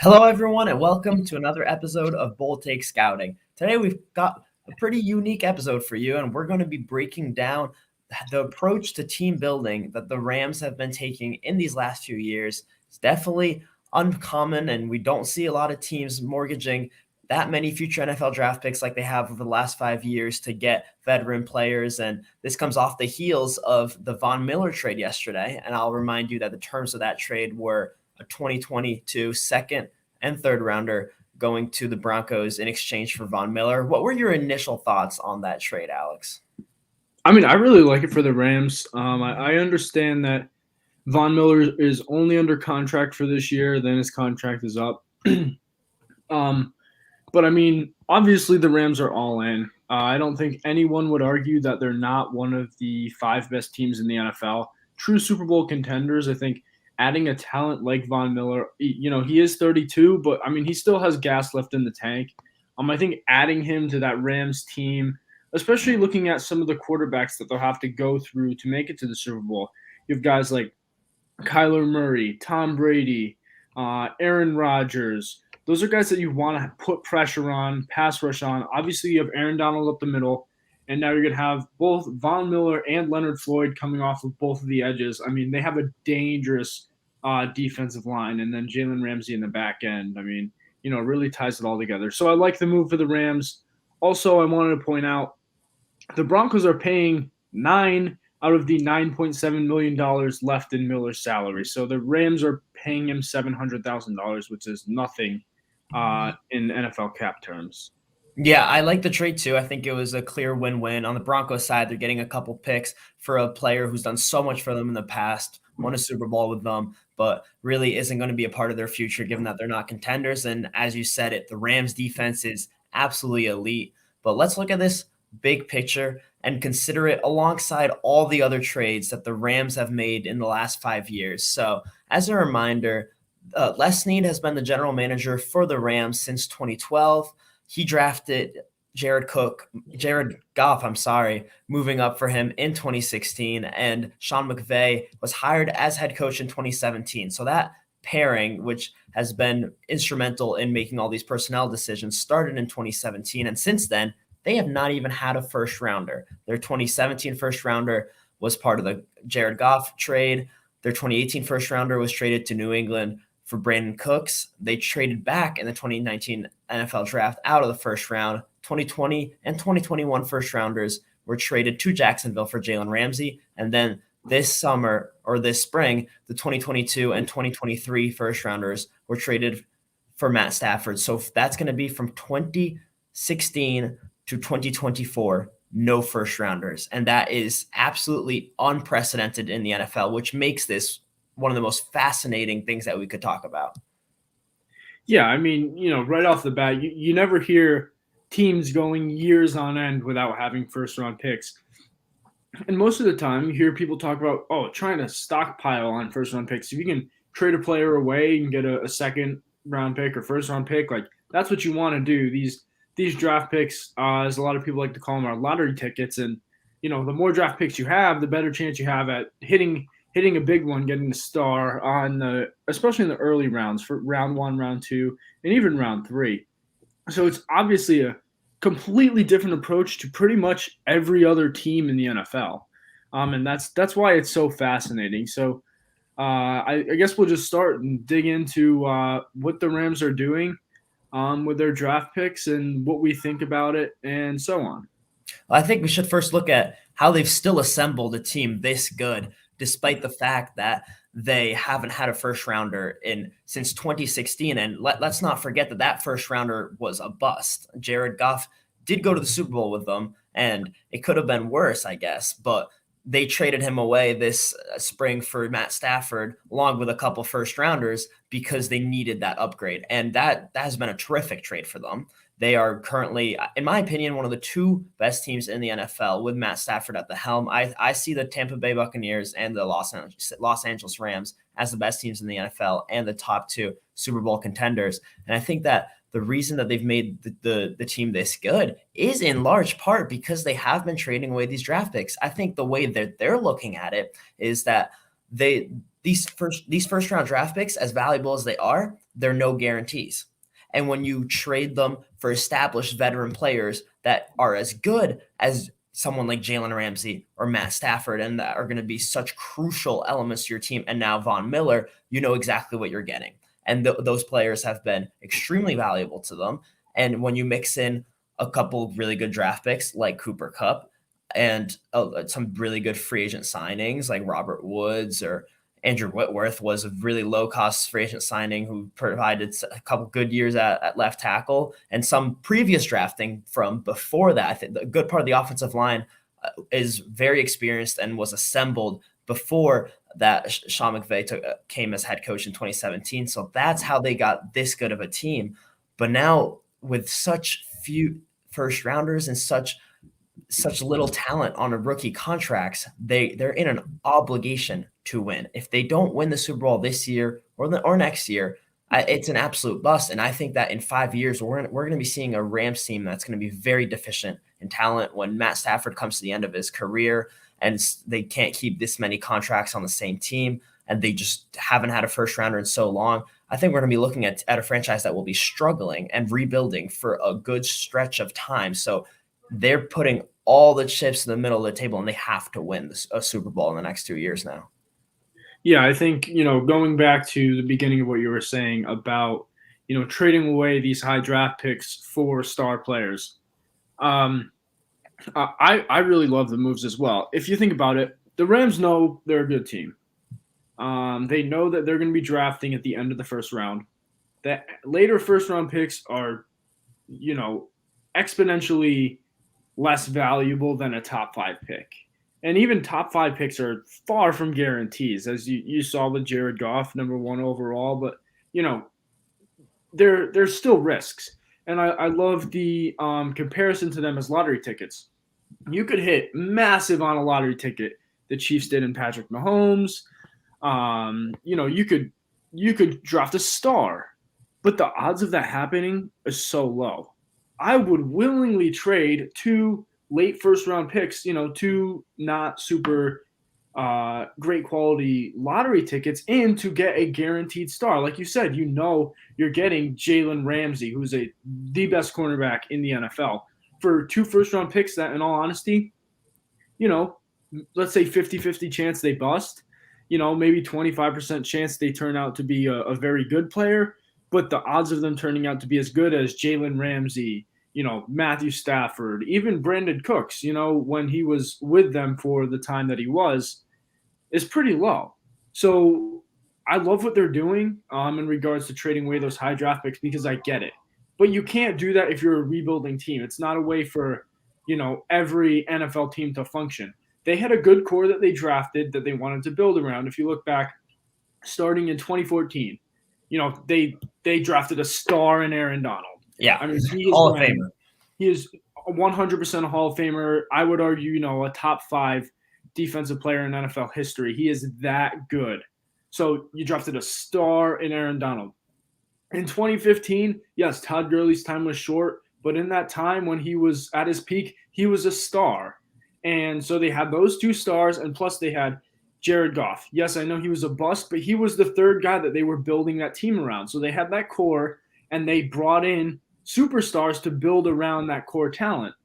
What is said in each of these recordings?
Hello, everyone, and welcome to another episode of Bold Take Scouting. Today, we've got a pretty unique episode for you, and we're going to be breaking down the approach to team building that the Rams have been taking in these last few years. It's definitely uncommon, and we don't see a lot of teams mortgaging that many future NFL draft picks like they have over the last 5 years to get veteran players. And this comes off the heels of the Von Miller trade yesterday. And I'll remind you that the terms of that trade were a 2022 second and third rounder going to the Broncos in exchange for Von Miller. What were your initial thoughts on that trade, Alex? I mean, I really like it for the Rams. I understand that Von Miller is only under contract for this year, then his contract is up. But I mean, obviously the Rams are all in. I don't think anyone would argue that they're not one of the five best teams in the NFL. True Super Bowl contenders. I think adding a talent like Von Miller, he is 32, but I mean, he still has gas left in the tank. I think adding him to that Rams team, especially looking at some of the quarterbacks that they'll have to go through to make it to the Super Bowl. You have guys like Kyler Murray, Tom Brady, Aaron Rodgers. Those are guys that you want to put pressure on, pass rush on. Obviously, you have Aaron Donald up the middle, and now you're going to have both Von Miller and Leonard Floyd coming off of both of the edges. I mean, they have a dangerous defensive line, and then Jalen Ramsey in the back end. I mean, it really ties it all together. So I like the move for the Rams. Also, I wanted to point out the Broncos are paying $9 out of the $9.7 million left in Miller's salary. So the Rams are paying him $700,000, which is nothing in NFL cap terms. Yeah, I like the trade too. I think it was a clear win-win. On the Broncos side, they're getting a couple picks for a player who's done so much for them in the past, won a Super Bowl with them, but really isn't going to be a part of their future given that they're not contenders. And as you said it, the Rams defense is absolutely elite. But let's look at this big picture and consider it alongside all the other trades that the Rams have made in the last 5 years. So as a reminder, Les Snead has been the general manager for the Rams since 2012. He drafted Jared Goff, moving up for him in 2016, and Sean McVay was hired as head coach in 2017. So that pairing, which has been instrumental in making all these personnel decisions, started in 2017, and since then, they have not even had a first rounder. Their 2017 first rounder was part of the Jared Goff trade. Their 2018 first rounder was traded to New England for Brandon Cooks. They traded back in the 2019 NFL draft out of the first round. 2020 and 2021 first rounders were traded to Jacksonville for Jalen Ramsey. And then this spring, the 2022 and 2023 first rounders were traded for Matt Stafford. So that's going to be from 2016 to 2024, no first rounders. And that is absolutely unprecedented in the NFL, which makes this one of the most fascinating things that we could talk about. Yeah, I mean, right off the bat, you never hear teams going years on end without having first-round picks. And most of the time, you hear people talk about, trying to stockpile on first-round picks. If you can trade a player away and get a second-round pick or first-round pick, like that's what you want to do. These draft picks, as a lot of people like to call them, are lottery tickets. And, the more draft picks you have, the better chance you have at hitting a big one, getting a star especially in the early rounds for round 1, round 2, and even round 3. So it's obviously a completely different approach to pretty much every other team in the NFL. And that's why it's so fascinating. So I guess we'll just start and dig into what the Rams are doing with their draft picks and what we think about it and so on. I think we should first look at how they've still assembled a team this good, despite the fact that they haven't had a first rounder since 2016. And let's not forget that first rounder was a bust. Jared Goff did go to the Super Bowl with them, and it could have been worse, I guess. But they traded him away this spring for Matt Stafford, along with a couple first rounders, because they needed that upgrade. And that has been a terrific trade for them. They are currently, in my opinion, one of the two best teams in the NFL with Matt Stafford at the helm. I see the Tampa Bay Buccaneers and the Los Angeles Rams as the best teams in the NFL and the top two Super Bowl contenders. And I think that the reason that they've made the team this good is in large part because they have been trading away these draft picks. I think the way that they're looking at it is that these these first round draft picks, as valuable as they are, they're no guarantees. And when you trade them for established veteran players that are as good as someone like Jalen Ramsey or Matt Stafford and that are going to be such crucial elements to your team, and now Von Miller, you know exactly what you're getting. And those players have been extremely valuable to them. And when you mix in a couple of really good draft picks like Cooper Kupp and some really good free agent signings like Robert Woods or Andrew Whitworth was a really low-cost free agent signing who provided a couple good years at left tackle, and some previous drafting from before that. I think a good part of the offensive line is very experienced and was assembled before that Sean McVay came as head coach in 2017. So that's how they got this good of a team. But now with such few first rounders and such little talent on a rookie contracts, they're in an obligation to win. If they don't win the Super Bowl this year or next year, it's an absolute bust. And I think that in 5 years, we're going to be seeing a Rams team that's going to be very deficient in talent when Matt Stafford comes to the end of his career and they can't keep this many contracts on the same team and they just haven't had a first rounder in so long. I think we're going to be looking at a franchise that will be struggling and rebuilding for a good stretch of time. So they're putting all the chips in the middle of the table, and they have to win a Super Bowl in the next 2 years now. Yeah, I think, going back to the beginning of what you were saying about, trading away these high draft picks for star players. I really love the moves as well. If you think about it, the Rams know they're a good team. They know that they're going to be drafting at the end of the first round. That later first round picks are, exponentially less valuable than a top 5 pick. And even top 5 picks are far from guarantees, as you saw with Jared Goff, number 1 overall. But, there's still risks. And I love the comparison to them as lottery tickets. You could hit massive on a lottery ticket. The Chiefs did in Patrick Mahomes. You could draft a star, but the odds of that happening is so low. I would willingly trade 2 late first round picks, 2 not super great quality lottery tickets in to get a guaranteed star. Like you said, you're getting Jalen Ramsey, who's the best cornerback in the NFL, for 2 first round picks that, in all honesty, let's say 50-50 chance they bust, maybe 25% chance they turn out to be a very good player. But the odds of them turning out to be as good as Jalen Ramsey, Matthew Stafford, even Brandon Cooks, when he was with them for the time that he was, is pretty low. So I love what they're doing in regards to trading away those high draft picks, because I get it. But you can't do that if you're a rebuilding team. It's not a way for, every NFL team to function. They had a good core that they drafted that they wanted to build around. If you look back, starting in 2014, they drafted a star in Aaron Donald. Yeah, I mean, Hall of Famer. He is 100% a Hall of Famer. I would argue, a top 5 defensive player in NFL history. He is that good. So you drafted a star in Aaron Donald. In 2015, yes, Todd Gurley's time was short, but in that time when he was at his peak, he was a star. And so they had those 2 stars, and plus they had Jared Goff. Yes, I know he was a bust, but he was the 3rd guy that they were building that team around. So they had that core, and they brought in superstars to build around that core talent.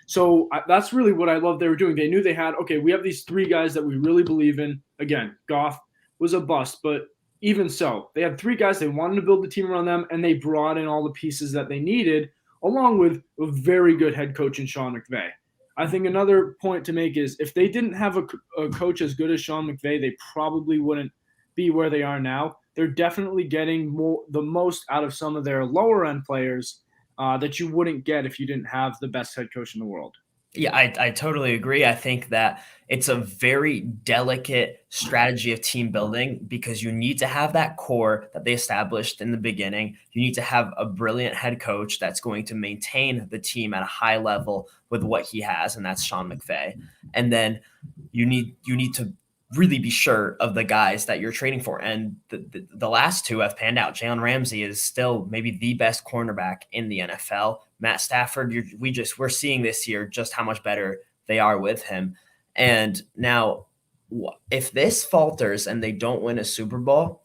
So that's really what I love they were doing. They knew they had, okay, we have these 3 guys that we really believe in. Again, Goff was a bust, but even so, they had 3 guys. They wanted to build the team around them, and they brought in all the pieces that they needed, along with a very good head coach in Sean McVay. I think another point to make is if they didn't have a coach as good as Sean McVay, they probably wouldn't be where they are now. They're definitely getting the most out of some of their lower end players that you wouldn't get if you didn't have the best head coach in the world. Yeah, I totally agree. I think that it's a very delicate strategy of team building because you need to have that core that they established in the beginning. You need to have a brilliant head coach that's going to maintain the team at a high level with what he has, and that's Sean McVay. And then you need to really be sure of the guys that you're trading for. And the last 2 have panned out. Jalen Ramsey is still maybe the best cornerback in the NFL. Matt Stafford, we're seeing this year just how much better they are with him. And now if this falters and they don't win a Super Bowl,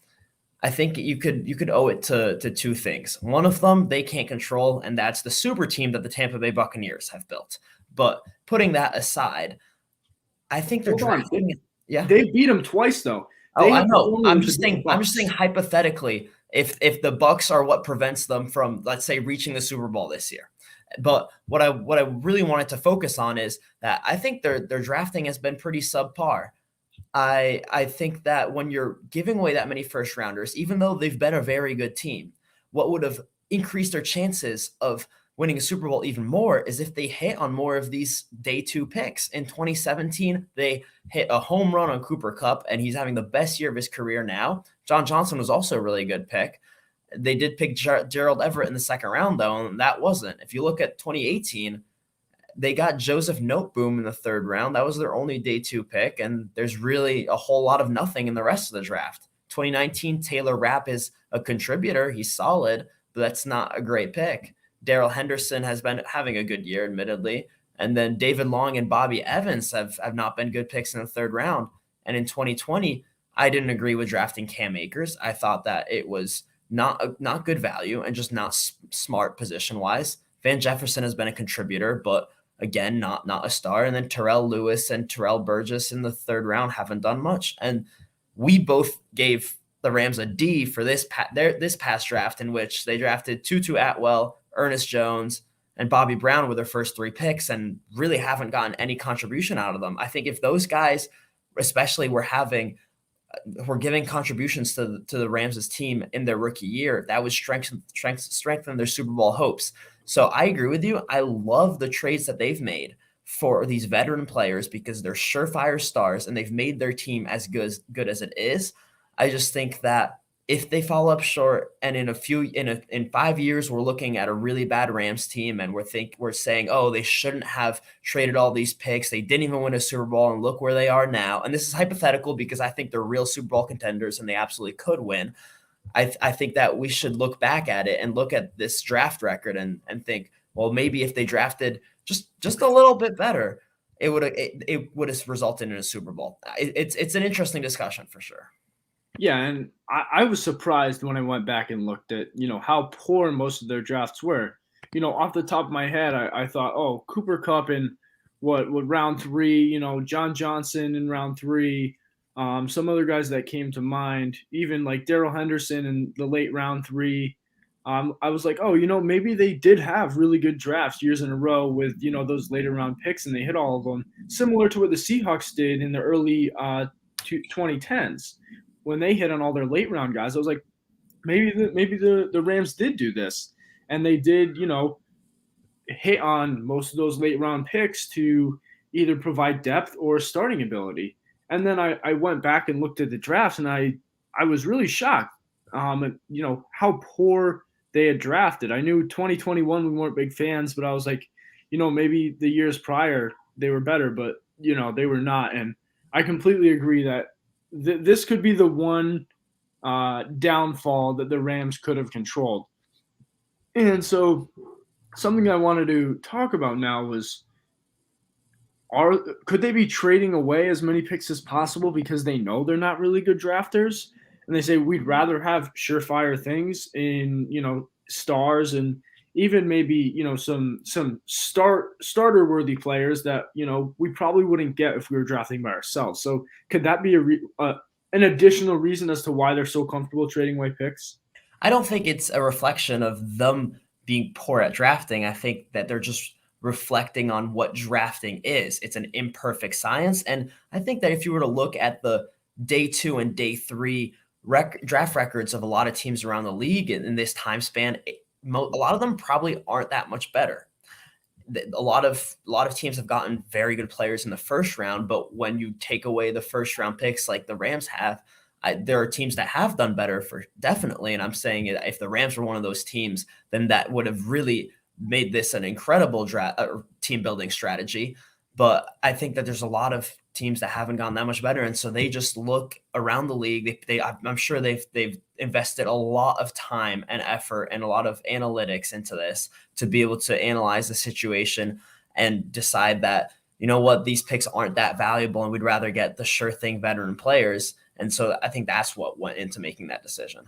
I think you could owe it to two things. One of them they can't control, and that's the super team that the Tampa Bay Buccaneers have built. But putting that aside, I think they're Hold on. drafting. Yeah. They beat them twice, though. Oh, They I have the know. formula to beat the I'm just saying Bucks. hypothetically, if the Bucks are what prevents them from, let's say, reaching the Super Bowl this year. But what I really wanted to focus on is that I think their drafting has been pretty subpar. I think that when you're giving away that many first rounders, even though they've been a very good team, what would have increased their chances of winning a Super Bowl even more is if they hit on more of these day two picks. In 2017, they hit a home run on Cooper Kupp, and he's having the best year of his career now. John Johnson was also a really good pick. They did pick Gerald Everett in the second round, though, and that wasn't. If you look at 2018, they got Joseph Noteboom in the third round. That was their only day two pick, and there's really a whole lot of nothing in the rest of the draft. 2019, Taylor Rapp is a contributor. He's solid, but that's not a great pick. Darrell Henderson has been having a good year, admittedly. And then David Long and Bobby Evans have not been good picks in the third round. And in 2020, I didn't agree with drafting Cam Akers. I thought that it was not good value and just not smart position wise. Van Jefferson has been a contributor, but again, not a star. And then Terrell Lewis and Terrell Burgess in the third round haven't done much. And we both gave the Rams a D for this past draft, in which they drafted Tutu Atwell, Ernest Jones, and Bobby Brown with their first three picks, and really haven't gotten any contribution out of them. I think if those guys, especially, were giving contributions to the Rams' team in their rookie year, that would strengthen their Super Bowl hopes. So I agree with you. I love the trades that they've made for these veteran players because they're surefire stars and they've made their team as good as it is. I just think that if they fall up short and in 5 years we're looking at a really bad Rams team and we're saying, oh, they shouldn't have traded all these picks. They didn't even win a Super Bowl and look where they are now. And this is hypothetical because I think they're real Super Bowl contenders and they absolutely could win. I think that we should look back at it and look at this draft record and think, well, maybe if they drafted just a little bit better, it would have resulted in a Super Bowl. It's an interesting discussion for sure. Yeah, and I was surprised when I went back and looked at, how poor most of their drafts were. Off the top of my head, I thought, oh, Cooper Kupp in what round three, John Johnson in round three, some other guys that came to mind, even like Darrell Henderson in the late round three. I was like, oh, maybe they did have really good drafts years in a row with, those later round picks and they hit all of them, similar to what the Seahawks did in the early 2010s when they hit on all their late round guys. I was like, maybe the Rams did do this, and they did, hit on most of those late round picks to either provide depth or starting ability. And then I went back and looked at the drafts, and I was really shocked, how poor they had drafted. I knew 2021 we weren't big fans, but I was like, maybe the years prior they were better, but they were not. And I completely agree that this could be the one downfall that the Rams could have controlled. And so something I wanted to talk about now was, could they be trading away as many picks as possible because they know they're not really good drafters? And they say, we'd rather have surefire things in, stars and even maybe, some starter worthy players that, we probably wouldn't get if we were drafting by ourselves. So could that be an additional reason as to why they're so comfortable trading away picks? I don't think it's a reflection of them being poor at drafting. I think that they're just reflecting on what drafting is. It's an imperfect science. And I think that if you were to look at the day two and day three draft records of a lot of teams around the league in this time span, a lot of them probably aren't that much better. A lot of teams have gotten very good players in the first round, but when you take away the first round picks like the Rams have, there are teams that have done better for definitely. And I'm saying if the Rams were one of those teams, then that would have really made this an incredible team building strategy. But I think that there's a lot of teams that haven't gotten that much better, and so they just look around the league. I'm sure they've invested a lot of time and effort and a lot of analytics into this to be able to analyze the situation and decide that you know what, these picks aren't that valuable and we'd rather get the sure thing veteran players. And so I think that's what went into making that decision.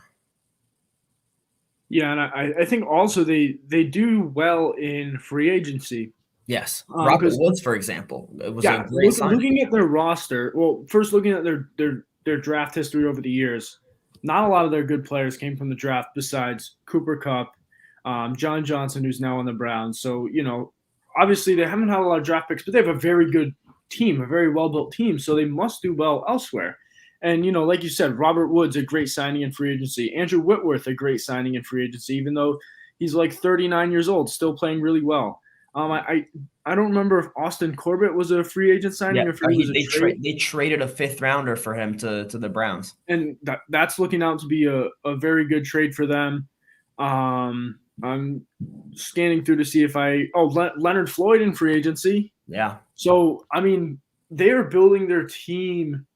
Yeah, and I think also they do well in free agency. Yes. Robert Because Woods, for example, it was a yeah, great signing. looking at their roster, well, first looking at their draft history over the years, not a lot of their good players came from the draft besides Cooper Cup, John Johnson, who's now on the Browns. So, obviously they haven't had a lot of draft picks, but they have a very good team, a very well built team. So they must do well elsewhere. And, like you said, Robert Woods, a great signing in free agency. Andrew Whitworth, a great signing in free agency, even though he's like 39 years old, still playing really well. I don't remember if Austin Corbett was a free agent signing Yeah, or if he was a trade. they traded a fifth rounder for him to the Browns. And that's looking out to be a very good trade for them. I'm scanning through to see if Leonard Floyd in free agency. Yeah. So, I mean, they are building their team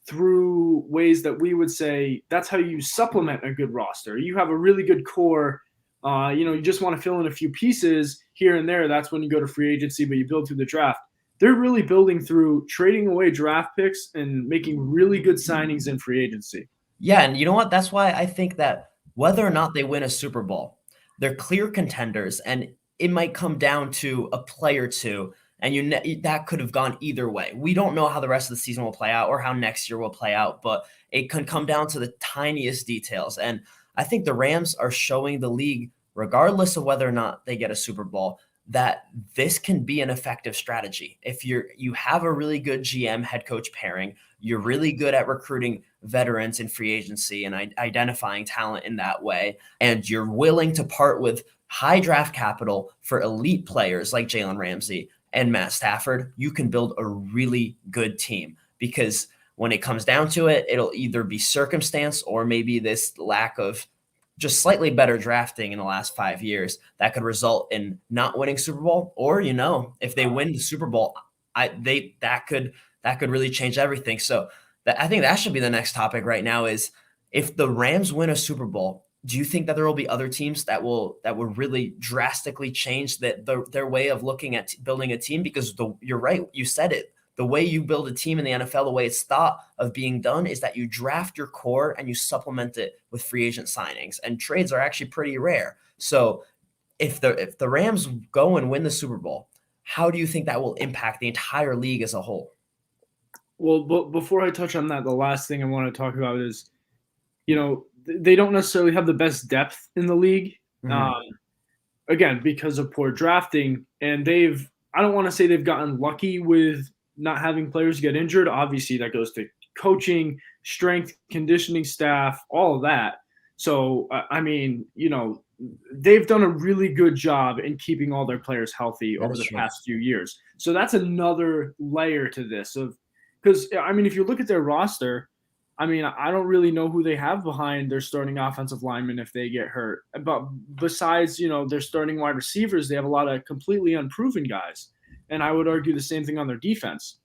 through ways that we would say that's how you supplement a good roster. You have a really good core. You just want to fill in a few pieces here and there. That's when you go to free agency, but you build through the draft. They're really building through trading away draft picks and making really good signings in free agency. Yeah, and you know what? That's why I think that whether or not they win a Super Bowl, they're clear contenders, and it might come down to a play or two, and that could have gone either way. We don't know how the rest of the season will play out or how next year will play out, but it can come down to the tiniest details. And I think the Rams are showing the league, regardless of whether or not they get a Super Bowl, that this can be an effective strategy. If you have a really good GM head coach pairing, you're really good at recruiting veterans in free agency and identifying talent in that way, and you're willing to part with high draft capital for elite players like Jalen Ramsey and Matt Stafford, you can build a really good team. Because when it comes down to it, it'll either be circumstance or maybe this lack of just slightly better drafting in the last 5 years that could result in not winning Super Bowl, or if they win the Super Bowl, that could really change everything. So I think that should be the next topic right now is if the Rams win a Super Bowl, do you think that there will be other teams that will really drastically change their way of looking at building a team? Because you're right, you said it. The way you build a team in the NFL, the way it's thought of being done is that you draft your core and you supplement it with free agent signings. And trades are actually pretty rare. So if the Rams go and win the Super Bowl, how do you think that will impact the entire league as a whole? Well, but before I touch on that, the last thing I want to talk about is, they don't necessarily have the best depth in the league. Mm-hmm. Again, because of poor drafting, and I don't want to say they've gotten lucky with not having players get injured. Obviously, that goes to coaching, strength, conditioning staff, all of that. So, I mean, they've done a really good job in keeping all their players healthy over the past few years. So that's another layer to this because, I mean, if you look at their roster, I mean, I don't really know who they have behind their starting offensive linemen if they get hurt. But besides, their starting wide receivers, they have a lot of completely unproven guys. And I would argue the same thing on their defense.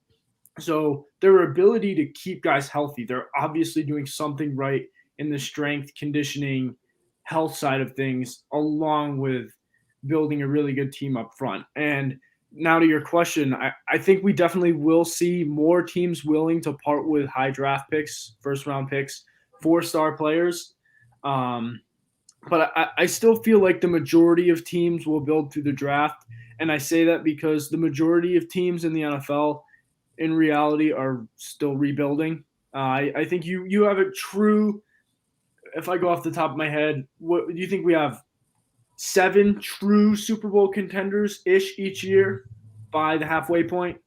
So their ability to keep guys healthy, they're obviously doing something right in the strength, conditioning, health side of things, along with building a really good team up front. And now to your question, I think we definitely will see more teams willing to part with high draft picks, first round picks, 4-star players. But I still feel like the majority of teams will build through the draft. And I say that because the majority of teams in the NFL in reality are still rebuilding. I think you have a true, if I go off the top of my head, what do you think we have? 7 true Super Bowl contenders-ish each year by the halfway point?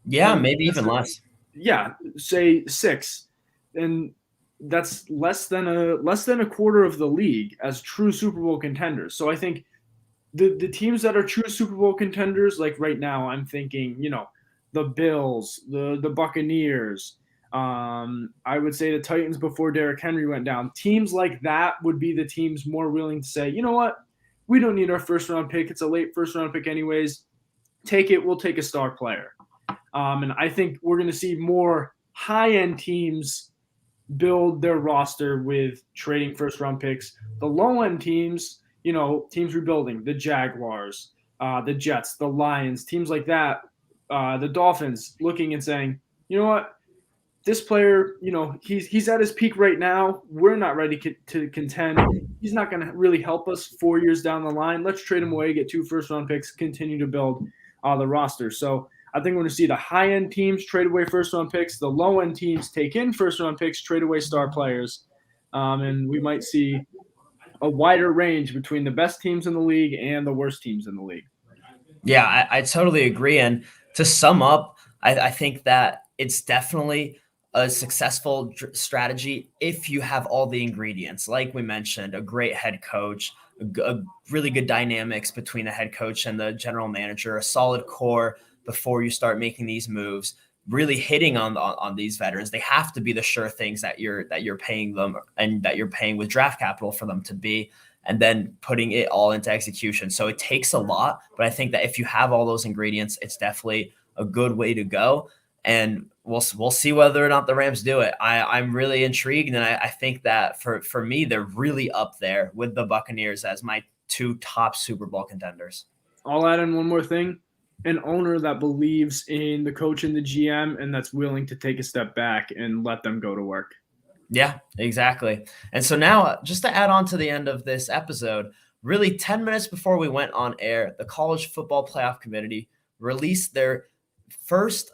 Yeah, And maybe even less. Yeah, say 6. And that's less than a quarter of the league as true Super Bowl contenders. So I think the teams that are true Super Bowl contenders, like right now, I'm thinking, the Bills, the Buccaneers, I would say the Titans before Derrick Henry went down. Teams like that would be the teams more willing to say, you know what? We don't need our first-round pick. It's a late first-round pick anyways. Take it. We'll take a star player. And I think we're going to see more high-end teams build their roster with trading first-round picks. The low-end teams, teams rebuilding, the Jaguars, the Jets, the Lions, teams like that, the Dolphins looking and saying, you know what, this player, he's at his peak right now. We're not ready to contend. He's not going to really help us 4 years down the line. Let's trade him away, get 2 first-round picks, continue to build the roster. So I think we're going to see the high-end teams trade away first-round picks, the low-end teams take in first-round picks, trade away star players, and we might see a wider range between the best teams in the league and the worst teams in the league. Yeah, I totally agree. And to sum up, I think that it's definitely a successful strategy if you have all the ingredients. Like we mentioned, a great head coach, a really good dynamics between the head coach and the general manager, a solid core before you start making these moves. Really hitting on these veterans. They have to be the sure things that you're paying them and that you're paying with draft capital for them to be, and then putting it all into execution. So it takes a lot, but I think that if you have all those ingredients, it's definitely a good way to go. And we'll see whether or not the Rams do it. I'm really intrigued, and I think that for me, they're really up there with the Buccaneers as my 2 top Super Bowl contenders. I'll add in one more thing. An owner that believes in the coach and the GM and that's willing to take a step back and let them go to work. Yeah, exactly. And so now, just to add on to the end of this episode, really 10 minutes before we went on air, the College Football Playoff Committee released their first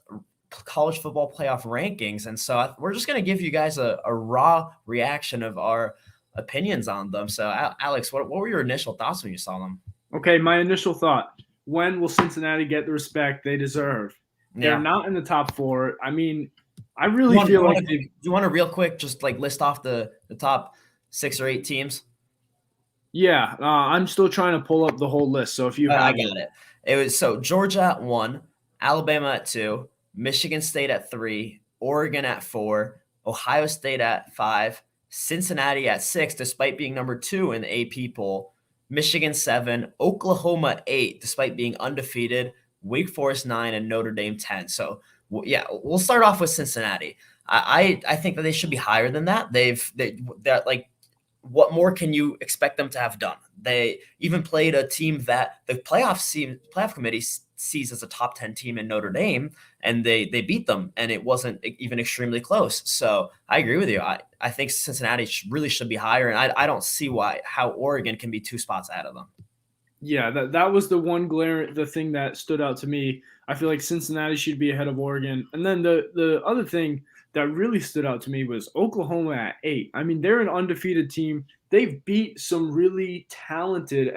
college football playoff rankings. And so we're just going to give you guys a raw reaction of our opinions on them. So, Alex, what were your initial thoughts when you saw them? Okay, my initial thought, when will Cincinnati get the respect they deserve? They're not in the top 4. I mean, I really feel like do you want to real quick just like list off the top 6 or 8 teams? Yeah, I'm still trying to pull up the whole list. So if you have I got it. It was Georgia at 1, Alabama at 2, Michigan State at 3, Oregon at 4, Ohio State at 5, Cincinnati at 6, despite being number 2 in the AP poll, Michigan 7, Oklahoma 8, despite being undefeated, Wake Forest 9, and Notre Dame 10. So, yeah, we'll start off with Cincinnati. I think that they should be higher than that. They're like, what more can you expect them to have done? They even played a team that the playoff committee sees as a top 10 team in Notre Dame, and they beat them, and it wasn't even extremely close. So I agree with you. I think Cincinnati really should be higher, and I don't see how Oregon can be 2 spots out of them. Yeah, that was the thing that stood out to me. I feel like Cincinnati should be ahead of Oregon. And then the other thing that really stood out to me was Oklahoma at 8. I mean, they're an undefeated team. They've beat some really talented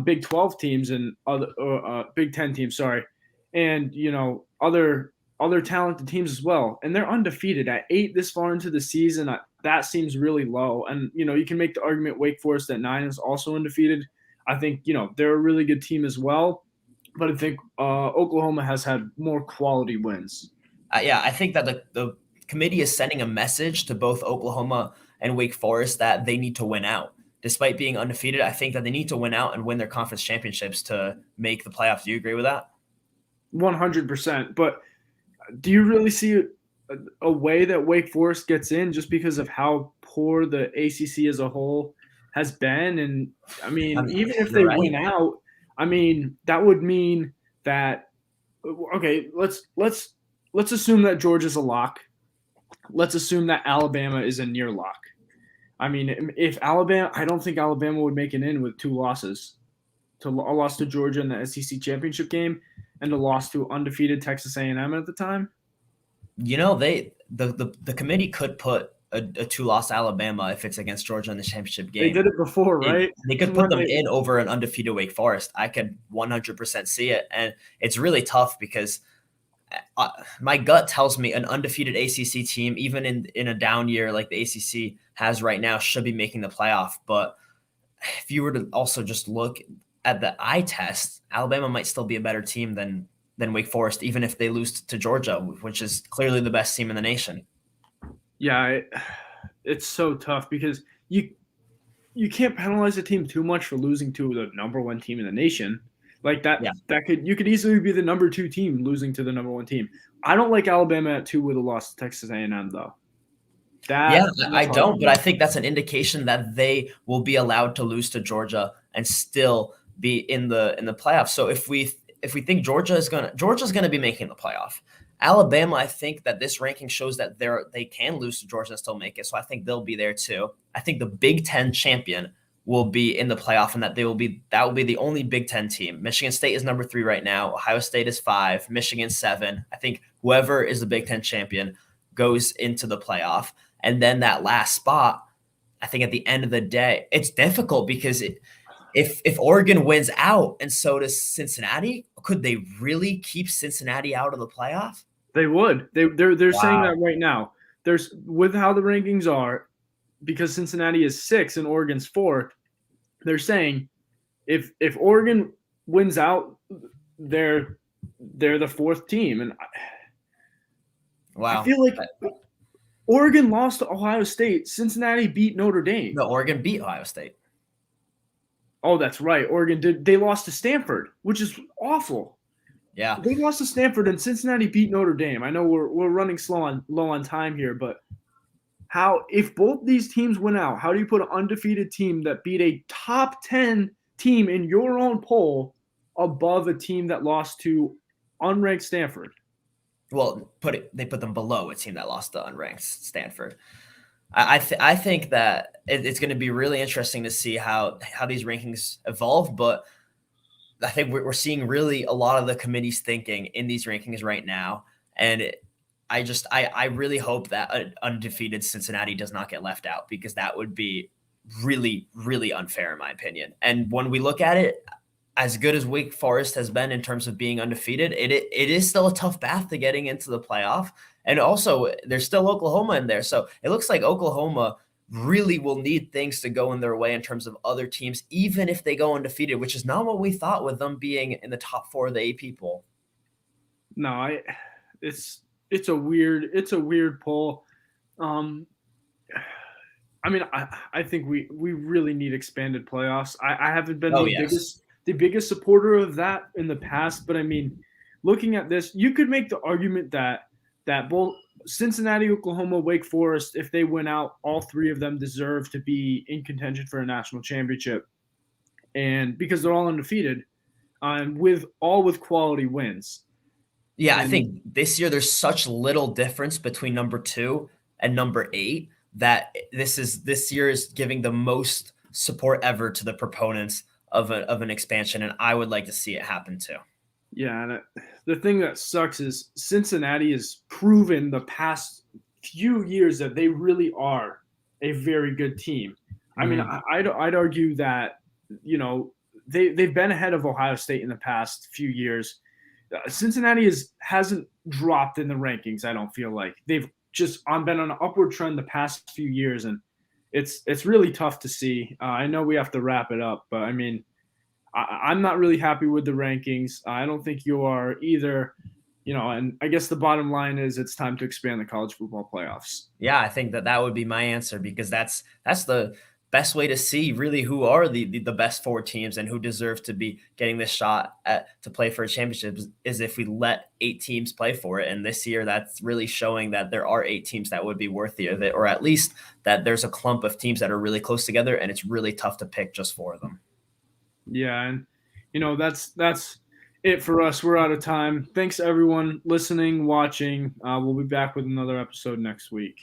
Big 12 teams and Big 10 teams, sorry, and other talented teams as well. And they're undefeated at 8 this far into the season. That seems really low. And you can make the argument Wake Forest at 9 is also undefeated. I think they're a really good team as well, but I think Oklahoma has had more quality wins. Yeah, I think that the committee is sending a message to both Oklahoma and Wake Forest that they need to win out. Despite being undefeated, I think that they need to win out and win their conference championships to make the playoffs. Do you agree with that? 100%. But do you really see a way that Wake Forest gets in just because of how poor the ACC as a whole has been? And I mean even if they win out, I mean, that would mean that, okay, let's assume that Georgia's a lock. Let's assume that Alabama is a near lock. I mean, if Alabama, I don't think Alabama would make it in with 2 losses. A loss to Georgia in the SEC championship game and a loss to undefeated Texas A&M at the time. The committee could put a 2-loss Alabama if it's against Georgia in the championship game. They did it before, right? They could put them in over an undefeated Wake Forest. I could 100% see it. And it's really tough because my gut tells me an undefeated ACC team, even in a down year like the ACC has right now, should be making the playoff. But if you were to also just look at the eye test, Alabama might still be a better team than Wake Forest, even if they lose to Georgia, which is clearly the best team in the nation. Yeah, it's so tough because you can't penalize a team too much for losing to the number 1 team in the nation. Like that, you could easily be the number 2 team losing to the number 1 team. I don't like Alabama at 2 with a loss to Texas A&M though. I don't, but I think that's an indication that they will be allowed to lose to Georgia and still be in the playoffs. So if we if we think Georgia's gonna be making the playoff. Alabama, I think that this ranking shows that they can lose to Georgia and still make it. So I think they'll be there too. I think the Big Ten champion will be in the playoff, and that will be the only Big Ten team. Michigan State is number 3 right now. Ohio State is 5. Michigan 7. I think whoever is the Big Ten champion goes into the playoff, and then that last spot. I think at the end of the day, it's difficult because if Oregon wins out and so does Cincinnati, could they really keep Cincinnati out of the playoff? They would. They're saying Wow. that right now. There's with how the rankings are, because Cincinnati is 6 and Oregon's 4. They're saying if Oregon wins out, they're the 4th team, and I Wow. feel like Oregon lost to Ohio State. Cincinnati beat Notre Dame. No, Oregon beat Ohio State. Oh, that's right. Oregon did. They lost to Stanford, which is awful. Yeah. They lost to Stanford, and Cincinnati beat Notre Dame. I know we're running low on time here, but how if both these teams win out, how do you put an undefeated team that beat a top 10 team in your own poll above a team that lost to unranked Stanford? Well, they put them below a team that lost to unranked Stanford. I think that it's going to be really interesting to see how these rankings evolve, but I think we're seeing really a lot of the committee's thinking in these rankings right now, and I really hope that an undefeated Cincinnati does not get left out, because that would be really, really unfair in my opinion. And when we look at it, as good as Wake Forest has been in terms of being undefeated, it is still a tough path to getting into the playoff. And also, there's still Oklahoma in there. So it looks like Oklahoma really will need things to go in their way in terms of other teams, even if they go undefeated, which is not what we thought with them being in the top 4 of the AP poll. No, it's a weird poll. I mean, I think we really need expanded playoffs. I haven't been Oh, yes. the biggest supporter of that in the past, but I mean, looking at this, you could make the argument that both Cincinnati, Oklahoma, Wake Forest, if they win out, all 3 of them deserve to be in contention for a national championship, and because they're all undefeated, with quality wins. Yeah, I And think this year there's such little difference between number 2 and number 8 that this year is giving the most support ever to the proponents of an expansion, and I would like to see it happen too. yeah, and the thing that sucks is Cincinnati has proven the past few years that they really are a very good team. I mean, Mhm. I'd argue that they've been ahead of Ohio State in the past few years. Cincinnati hasn't dropped in the rankings. I don't feel like they've just been on an upward trend the past few years, and it's really tough to see. I know we have to wrap it up, but I mean, I'm not really happy with the rankings. I don't think you are either. And I guess the bottom line is it's time to expand the college football playoffs. Yeah, I think that would be my answer, because that's the best way to see really who are the best 4 teams and who deserve to be getting this shot to play for a championship is if we let 8 teams play for it. And this year, that's really showing that there are 8 teams that would be worthy of it, or at least that there's a clump of teams that are really close together, and it's really tough to pick just 4 of them. Yeah, and that's it for us. We're out of time. Thanks everyone listening, watching. We'll be back with another episode next week.